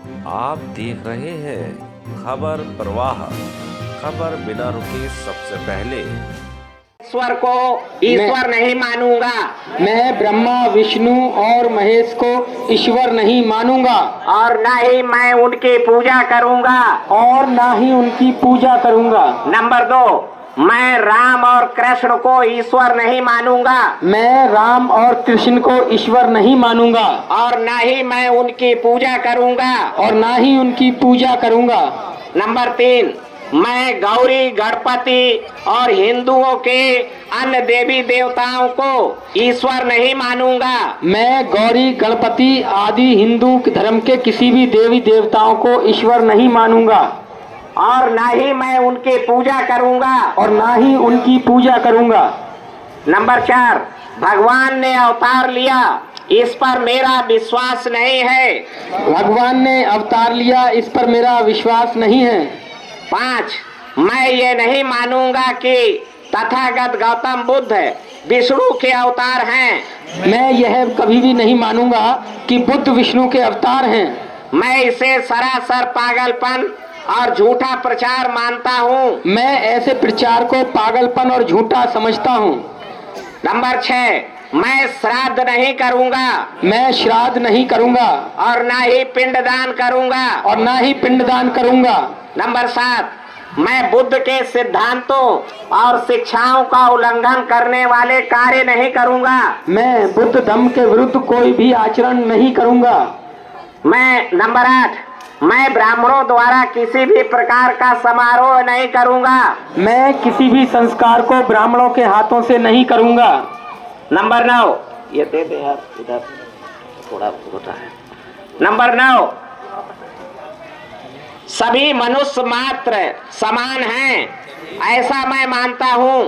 आप देख रहे हैं खबर प्रवाह, खबर बिना रुके सबसे पहले। ईश्वर को ईश्वर नहीं मानूंगा। मैं ब्रह्मा विष्णु और महेश को ईश्वर नहीं मानूंगा और न ही मैं उनकी पूजा करूंगा। और ना ही उनकी पूजा करूंगा। नंबर 2, मैं राम और कृष्ण को ईश्वर नहीं मानूंगा। मैं राम और कृष्ण को ईश्वर नहीं मानूंगा और न ही मैं उनकी पूजा करूंगा। और ना ही उनकी पूजा करूंगा। नंबर 3, मैं गौरी गणपति और हिंदुओं के अन्य देवी देवताओं को ईश्वर नहीं मानूंगा। मैं गौरी गणपति आदि हिंदू धर्म के किसी भी देवी देवताओं को ईश्वर नहीं मानूंगा और न ही मैं उनकी पूजा करूंगा। और ना ही उनकी पूजा करूंगा। नंबर 4, भगवान ने अवतार लिया, इस पर मेरा विश्वास नहीं है। भगवान ने अवतार लिया, इस पर मेरा विश्वास नहीं है। 5, मैं ये नहीं मानूंगा कि तथागत गौतम बुद्ध विष्णु के अवतार हैं। मैं यह कभी भी नहीं मानूंगा कि बुद्ध विष्णु के अवतार हैं। मैं इसे सरासर पागलपन और झूठा प्रचार मानता हूँ। मैं ऐसे प्रचार को पागलपन और झूठा समझता हूँ। नंबर 6, मैं श्राद्ध नहीं करूंगा। मैं श्राद्ध नहीं करूंगा और ना ही पिंडदान करूंगा। और ना ही पिंडदान करूंगा। नंबर 7, मैं बुद्ध के सिद्धांतों और शिक्षाओं का उल्लंघन करने वाले कार्य नहीं करूंगा। मैं बुद्ध धर्म के विरुद्ध कोई भी आचरण नहीं करूंगा। मैं नंबर 8, मैं ब्राह्मणों द्वारा किसी भी प्रकार का समारोह नहीं करूंगा। मैं किसी भी संस्कार को ब्राह्मणों के हाथों से नहीं करूंगा। नंबर 9, ये दे दे यार, इधर थोड़ा होता है। नंबर 9, सभी मनुष्य मात्र समान हैं, ऐसा मैं मानता हूँ।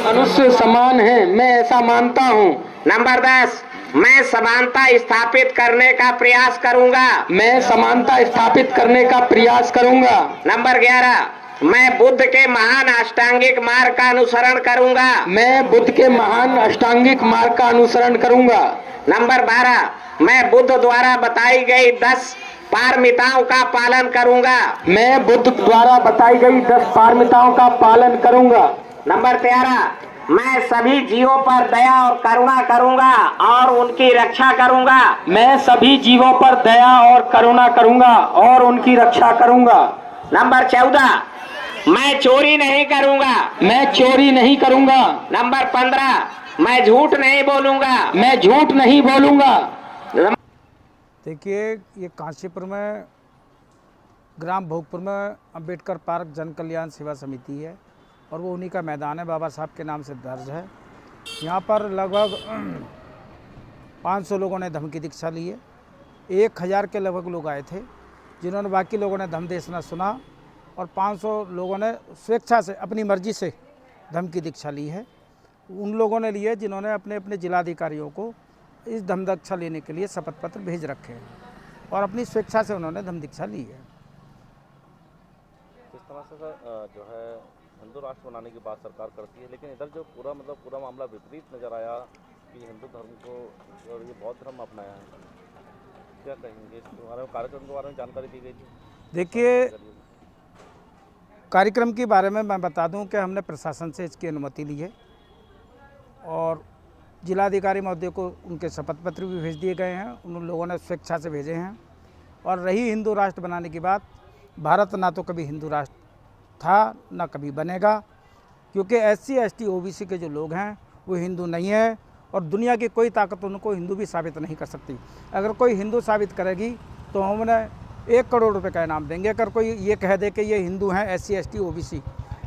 मनुष्य समान हैं, मैं ऐसा मानता हूँ। नंबर 10, मैं समानता स्थापित करने का प्रयास करूंगा। मैं समानता स्थापित करने का प्रयास करूंगा। नंबर 11, मैं बुद्ध के महान अष्टांगिक मार्ग का अनुसरण करूंगा। मैं बुद्ध के महान अष्टांगिक मार्ग का अनुसरण करूंगा। नंबर 12, मैं बुद्ध द्वारा बताई गई 10 पारमिताओं का पालन करूंगा। मैं बुद्ध द्वारा बताई गई 10 पारमिताओं का पालन करूंगा। नंबर 13, मैं सभी जीवों पर दया और करुणा करूंगा और उनकी रक्षा करूंगा। मैं सभी जीवों पर दया और करुणा करूंगा और उनकी रक्षा करूंगा। नंबर 14, मैं चोरी नहीं करूंगा। मैं चोरी नहीं करूंगा। नंबर 15, मैं झूठ नहीं बोलूंगा। मैं झूठ नहीं बोलूंगा। देखिए, ये काशीपुर में ग्राम भोगपुर में अंबेडकर पार्क जन कल्याण सेवा समिति है और वो उन्हीं का मैदान है, बाबा साहब के नाम से दर्ज है। यहाँ पर लगभग 500 लोगों ने धम्म की दीक्षा ली है। 1000 के लगभग लोग आए थे, जिन्होंने बाकी लोगों ने धम्म देशना सुना और 500 लोगों ने स्वेच्छा से अपनी मर्जी से धम्म की दीक्षा ली है। उन लोगों ने लिए जिन्होंने अपने अपने जिलाधिकारियों को इस धम्म दीक्षा लेने के लिए शपथ पत्र भेज रखे हैं और अपनी स्वेच्छा से उन्होंने धम्म दीक्षा ली है। इस तरह से जो है हिंदू राष्ट्र बनाने की बात सरकार करती है, लेकिन इधर जो पूरा मामला विपरीत नजर आया कि हिंदू धर्म को और ये बौद्ध धर्म अपनाया है, क्या कहेंगे इसके बारे में? कार्यक्रम के बारे में जानकारी दी गई थी। देखिए, कार्यक्रम के बारे में मैं बता दूं कि हमने प्रशासन से इसकी अनुमति ली है और जिलाधिकारी महोदय को उनके शपथ पत्र भी भेज दिए गए हैं। उन लोगों ने स्वेच्छा से भेजे हैं। और रही हिंदू राष्ट्र बनाने की बात, भारत ना तो कभी हिंदू राष्ट्र था ना कभी बनेगा, क्योंकि SC ST OBC के जो लोग हैं वो हिंदू नहीं है और दुनिया की कोई ताकत उनको हिंदू भी साबित नहीं कर सकती। अगर कोई हिंदू साबित करेगी तो हम उन्हें 1 करोड़ रुपए का इनाम देंगे। अगर कोई ये कह दे कि ये हिंदू हैं SC ST OBC,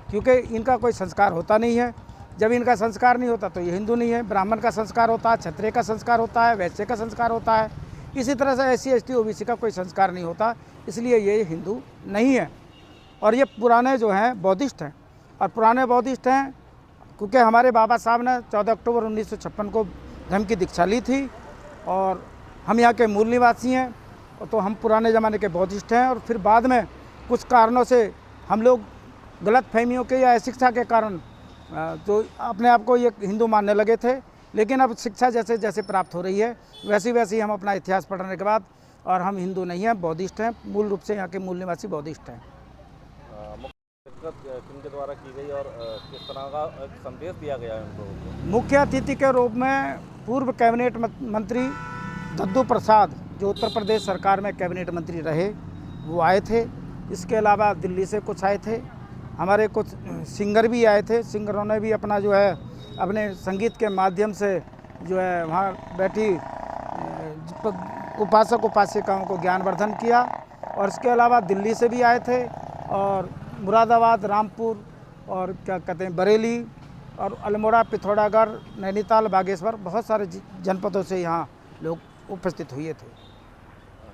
क्योंकि इनका कोई संस्कार होता नहीं है। जब इनका संस्कार नहीं होता तो ये हिंदू नहीं है। ब्राह्मण का संस्कार होता है, क्षत्रिय का संस्कार होता है, वैश्य का संस्कार होता है। इसी तरह से SC ST OBC का कोई संस्कार नहीं होता, इसलिए ये हिंदू नहीं है। और ये पुराने जो हैं बौद्धिस्ट हैं, और पुराने बौद्धिस्ट हैं क्योंकि हमारे बाबा साहब ने 14 अक्टूबर 1956 को धम्म की दीक्षा ली थी और हम यहाँ के मूल निवासी हैं, तो हम पुराने ज़माने के बौद्धिस्ट हैं। और फिर बाद में कुछ कारणों से हम लोग गलत फहमियों के या अशिक्षा के कारण तो अपने आप को ये हिंदू मानने लगे थे। लेकिन अब शिक्षा जैसे जैसे प्राप्त हो रही है वैसे वैसे ही हम अपना इतिहास पढ़ने के बाद और हम हिंदू नहीं हैं, बौद्धिस्ट हैं, मूल रूप से यहाँ के मूल निवासी बौद्धिस्ट हैं। शिरकत किनके द्वारा की गई और किस तरह का एक संदेश दिया गया है उनको? मुख्य अतिथि के रूप में पूर्व कैबिनेट मंत्री दद्दू प्रसाद, जो उत्तर प्रदेश सरकार में कैबिनेट मंत्री रहे, वो आए थे। इसके अलावा दिल्ली से कुछ आए थे, हमारे कुछ सिंगर भी आए थे। सिंगरों ने भी अपना जो है अपने संगीत के माध्यम से जो है वहाँ बैठी उपासक उपासिकाओं को ज्ञानवर्धन किया। और इसके अलावा दिल्ली से भी आए थे और मुरादाबाद, रामपुर और क्या कहते हैं बरेली और अल्मोड़ा, पिथौरागढ़, नैनीताल, बागेश्वर, बहुत सारे जनपदों से यहाँ लोग उपस्थित हुए थे।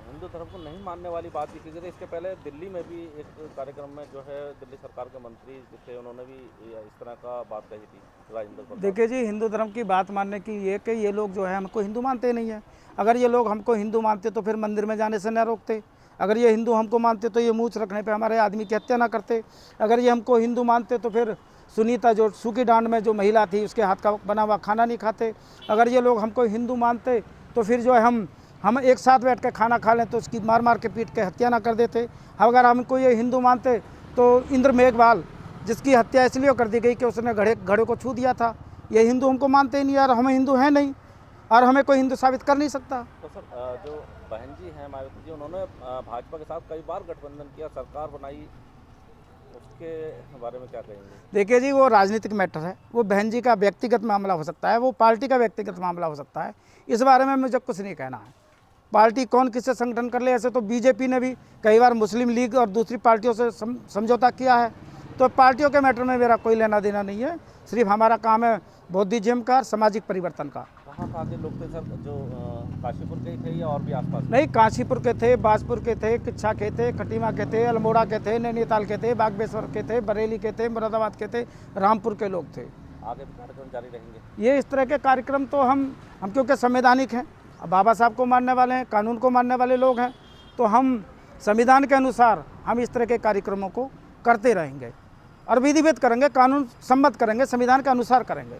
हिंदू धर्म को नहीं मानने वाली बात भी की गई थी। इसके पहले दिल्ली में भी एक कार्यक्रम में जो है दिल्ली सरकार के मंत्री थे, उन्होंने भी इस तरह का बात कही थी राजेंद्र प्रसाद। देखिए जी, हिंदू धर्म की बात मानने की ये कि ये लोग जो है हमको हिंदू मानते नहीं है। अगर ये लोग हमको हिंदू मानते तो फिर मंदिर में जाने से न रोकते। अगर ये हिंदू हमको मानते तो ये मूछ रखने पे हमारे आदमी की हत्या ना करते। अगर ये हमको हिंदू मानते तो फिर सुनीता, जो सूखी डांड में जो महिला थी, उसके हाथ का बना हुआ खाना नहीं खाते। अगर ये लोग हमको हिंदू मानते तो फिर जो है हम एक साथ बैठ के खाना खा लें तो उसकी मार मार के पीट के हत्या ना कर देते। अगर हमको ये हिंदू मानते तो इंद्र मेघवाल, जिसकी हत्या इसलिए कर दी गई कि उसने घड़े को छू दिया था, ये हिंदू हमको मानते ही नहीं यार। हम हिंदू हैं नहीं और हमें कोई हिंदू साबित कर नहीं सकता। तो सर, जो बहन जी हैं मायावती जी, उन्होंने भाजपा के साथ कई बार गठबंधन किया, सरकार बनाई, उसके बारे में क्या कहेंगे? देखिए जी, वो राजनीतिक मैटर है। वो बहन जी का व्यक्तिगत मामला हो सकता है, वो पार्टी का व्यक्तिगत मामला हो सकता है। इस बारे में मुझे कुछ नहीं कहना है। पार्टी कौन किससे संगठन कर ले, ऐसे तो बीजेपी ने भी कई बार मुस्लिम लीग और दूसरी पार्टियों से समझौता किया है। तो पार्टियों के मैटर में मेरा कोई लेना देना नहीं है। सिर्फ हमारा काम है बौद्धिज्म का, सामाजिक परिवर्तन का। कहाँ के लोग थे सर, जो काशीपुर के ही थे या और भी आसपास? नहीं, काशीपुर के थे, बाजपुर के थे, किच्छा के थे, खटीमा के थे, अल्मोड़ा के थे, नैनीताल के थे, बागेश्वर के थे, बरेली के थे, मुरादाबाद के थे, रामपुर के लोग थे। आगे भी कार्यक्रम जारी रहेंगे? ये इस तरह के कार्यक्रम तो हम क्योंकि संवैधानिक हैं, बाबा साहब को मानने वाले हैं, कानून को मानने वाले लोग हैं, तो हम संविधान के अनुसार हम इस तरह के कार्यक्रमों को करते रहेंगे और विधिवत करेंगे, कानून सम्मत करेंगे, संविधान के अनुसार करेंगे।